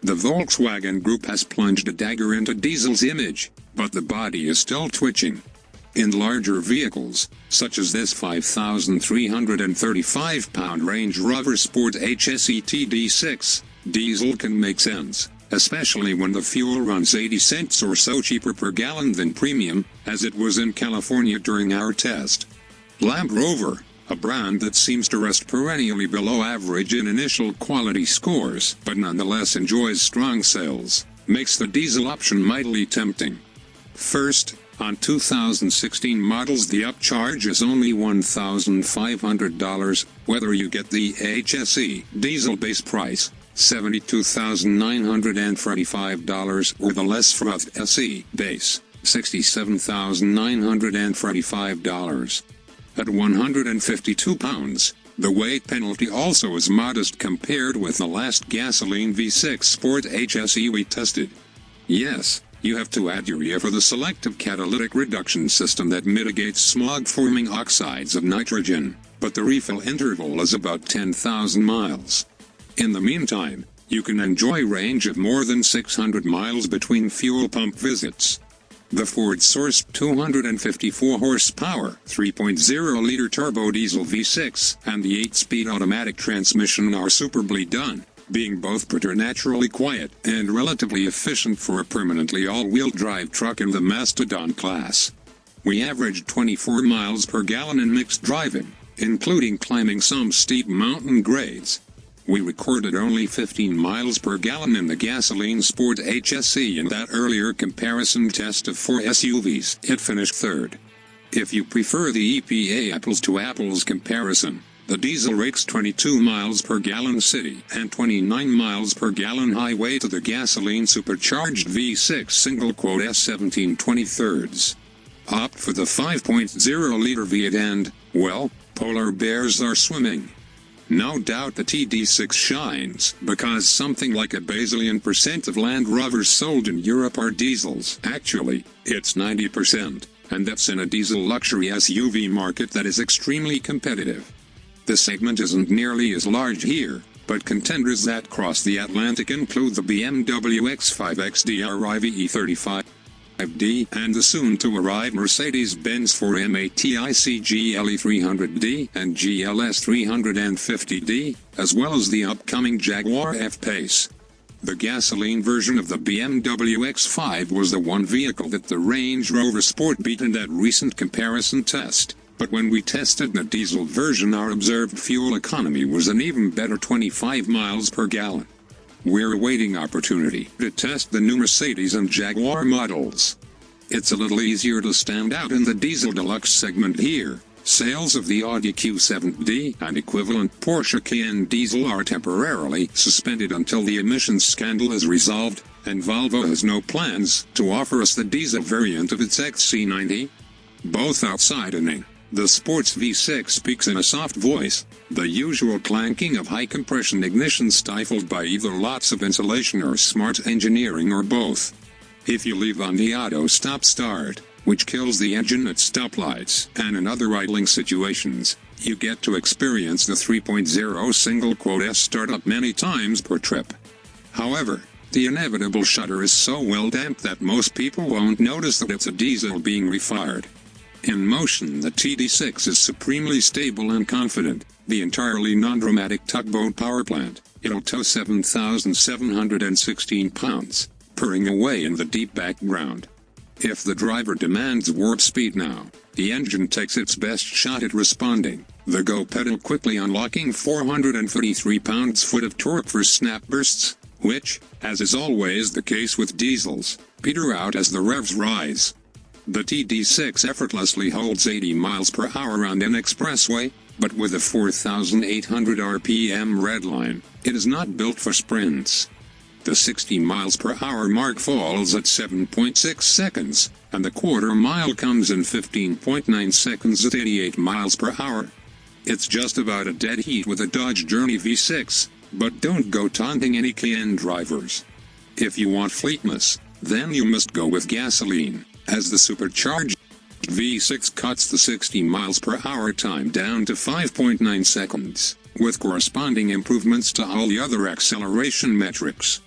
The Volkswagen Group has plunged a dagger into Diesel's image, but the body is still twitching. In larger vehicles, such as this 5,335-pound Range Rover Sport HSE TD6, diesel can make sense, especially when the fuel runs 80 cents or so cheaper per gallon than premium, as it was in California during our test. Land Rover, a brand that seems to rest perennially below average in initial quality scores but nonetheless enjoys strong sales, makes the diesel option mightily tempting. First, on 2016 models the upcharge is only $1,500, whether you get the HSE diesel base price, $72,945, or the less frothed SE base, $67,945. At 152 pounds, the weight penalty also is modest compared with the last gasoline V6 Sport HSE we tested. Yes, you have to add urea for the selective catalytic reduction system that mitigates smog-forming oxides of nitrogen, but the refill interval is about 10,000 miles. In the meantime, you can enjoy range of more than 600 miles between fuel pump visits. The Ford-sourced 254 horsepower 3.0-liter turbo diesel V6 and the 8-speed automatic transmission are superbly done, being both preternaturally quiet and relatively efficient for a permanently all-wheel drive truck in the Mastodon class. We averaged 24 miles per gallon in mixed driving, including climbing some steep mountain grades. We recorded only 15 miles per gallon in the gasoline Sport HSE in that earlier comparison test of 4 SUVs. It finished third. If you prefer the EPA apples-to-apples comparison, the diesel rakes 22 miles per gallon city and 29 miles per gallon highway to the gasoline supercharged V6 single-quote S17 23rds. Opt for the 5.0-liter V8 and, well, polar bears are swimming. No doubt the TD6 shines because something like a bazillion% of Land Rovers sold in Europe are diesels. Actually, it's 90%, and that's in a diesel luxury SUV market that is extremely competitive. The segment isn't nearly as large here, but contenders that cross the Atlantic include the BMW X5 XDR IVE35D and the soon-to-arrive Mercedes-Benz 4MATIC GLE 300D and GLS 350D, as well as the upcoming Jaguar F-Pace. The gasoline version of the BMW X5 was the one vehicle that the Range Rover Sport beat in that recent comparison test, but when we tested the diesel version our observed fuel economy was an even better 25 miles per gallon. We're awaiting opportunity to test the new Mercedes and Jaguar models. It's a little easier to stand out in the diesel deluxe segment here. Sales of the Audi Q7D and equivalent Porsche Cayenne diesel are temporarily suspended until the emissions scandal is resolved, and Volvo has no plans to offer us the diesel variant of its XC90. Both outsidening. The Sport's V6 speaks in a soft voice, the usual clanking of high-compression ignition stifled by either lots of insulation or smart engineering or both. If you leave on the auto stop-start, which kills the engine at stoplights and in other idling situations, you get to experience the 3.0 single-quote S startup many times per trip. However, the inevitable shudder is so well damped that most people won't notice that it's a diesel being refired. In motion the TD6 is supremely stable and confident, the entirely non-dramatic tugboat power plant. It'll tow 7,716 pounds, purring away in the deep background. If the driver demands warp speed now, the engine takes its best shot at responding, the go pedal quickly unlocking 433 pounds-foot of torque for snap bursts, which, as is always the case with diesels, peter out as the revs rise. The TD6 effortlessly holds 80 miles per hour on an expressway, but with a 4,800 RPM redline, it is not built for sprints. The 60 miles per hour mark falls at 7.6 seconds, and the quarter mile comes in 15.9 seconds at 88 miles per hour. It's just about a dead heat with a Dodge Journey V6, but don't go taunting any Cayenne drivers. If you want fleetness, then you must go with gasoline, as the supercharged V6 cuts the 60 miles per hour time down to 5.9 seconds, with corresponding improvements to all the other acceleration metrics.